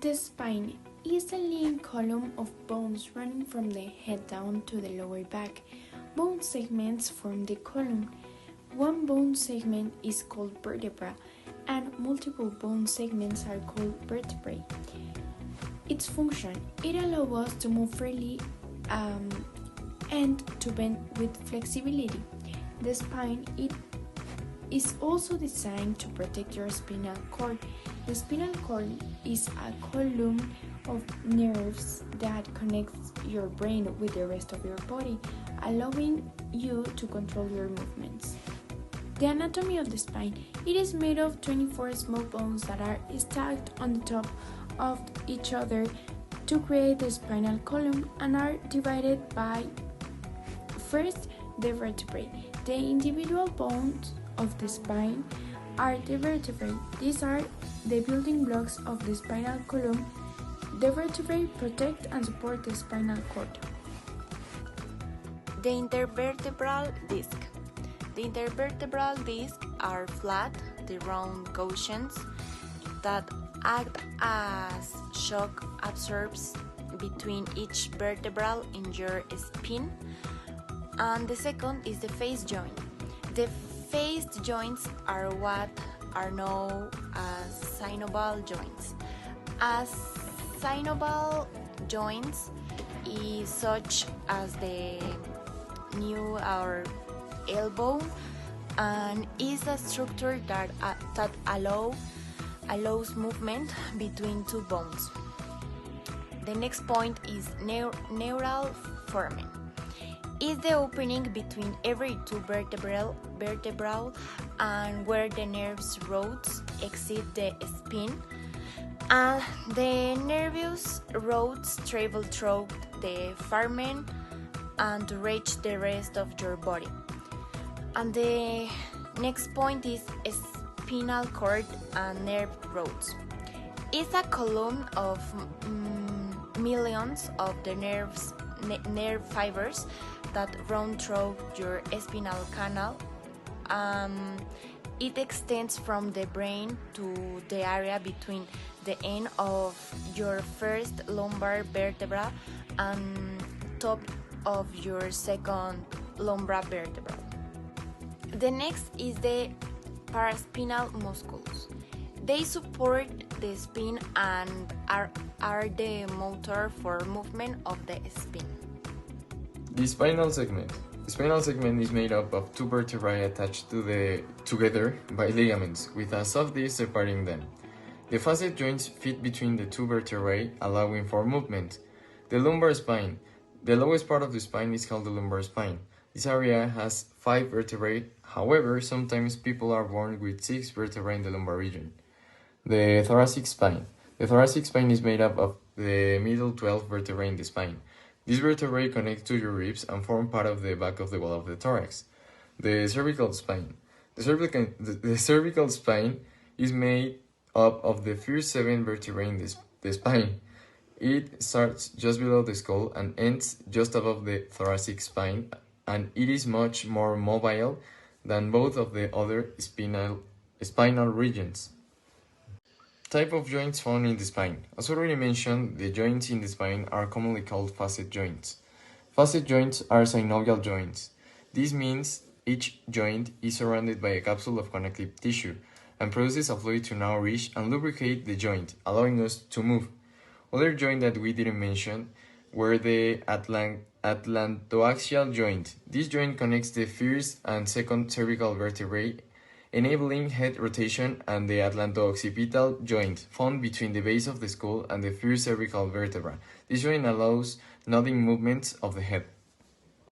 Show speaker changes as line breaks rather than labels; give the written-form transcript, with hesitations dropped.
The spine is a lean column of bones running from the head down to the lower back. Bone segments form the column. One bone segment is called vertebra, and multiple bone segments are called vertebrae. Its function: it allows us to move freely and to bend with flexibility. The spine is also designed to protect your spinal cord. The spinal cord is a column of nerves that connects your brain with the rest of your body, allowing you to control your movements. The anatomy of the spine: it is made of 24 small bones that are stacked on the top of each other to create the spinal column and are divided by, first, the vertebrae. The individual bones of the spine are the vertebrae. These are the building blocks of the spinal column. The vertebrae protect and support the spinal cord.
The intervertebral disc. The intervertebral discs are flat, the round cushions that act as shock absorbers between each vertebra in your spine. And the second is the face joint. The face joints are what are known as synovial joints. As synovial joints is such as the knee or elbow, and is a structure that allows movement between two bones. The next point is neural foramen. Is the opening between every two vertebrae and where the nerves roads exit the spine, and the nervous roads travel through the foramen and to reach the rest of your body. And the next point is spinal cord and nerve roads. It's a column of millions of the nerve fibers that run through your spinal canal. It extends from the brain to the area between the end of your first lumbar vertebra and top of your second lumbar vertebra. The next is the paraspinal muscles. They support the spine and are the motor for movement of the spine.
The spinal segment. The spinal segment is made up of two vertebrae attached together by ligaments, with a soft disc separating them. The facet joints fit between the two vertebrae, allowing for movement. The lumbar spine. The lowest part of the spine is called the lumbar spine. This area has 5 vertebrae, however, sometimes people are born with 6 vertebrae in the lumbar region. The thoracic spine. The thoracic spine is made up of the middle 12 vertebrae in the spine. These vertebrae connect to your ribs and form part of the back of the wall of the thorax. The cervical spine. The cervical spine is made up of the first 7 vertebrae in the spine. It starts just below the skull and ends just above the thoracic spine, and it is much more mobile than both of the other spinal regions. Type of joints found in the spine. As already mentioned, the joints in the spine are commonly called facet joints. Facet joints are synovial joints. This means each joint is surrounded by a capsule of connective tissue and produces a fluid to nourish and lubricate the joint, allowing us to move. Other joints that we didn't mention were the atlantoaxial joint. This joint connects the first and second cervical vertebrae, enabling head rotation, and the atlanto-occipital joint, found between the base of the skull and the first cervical vertebra. This joint allows nodding movements of the head.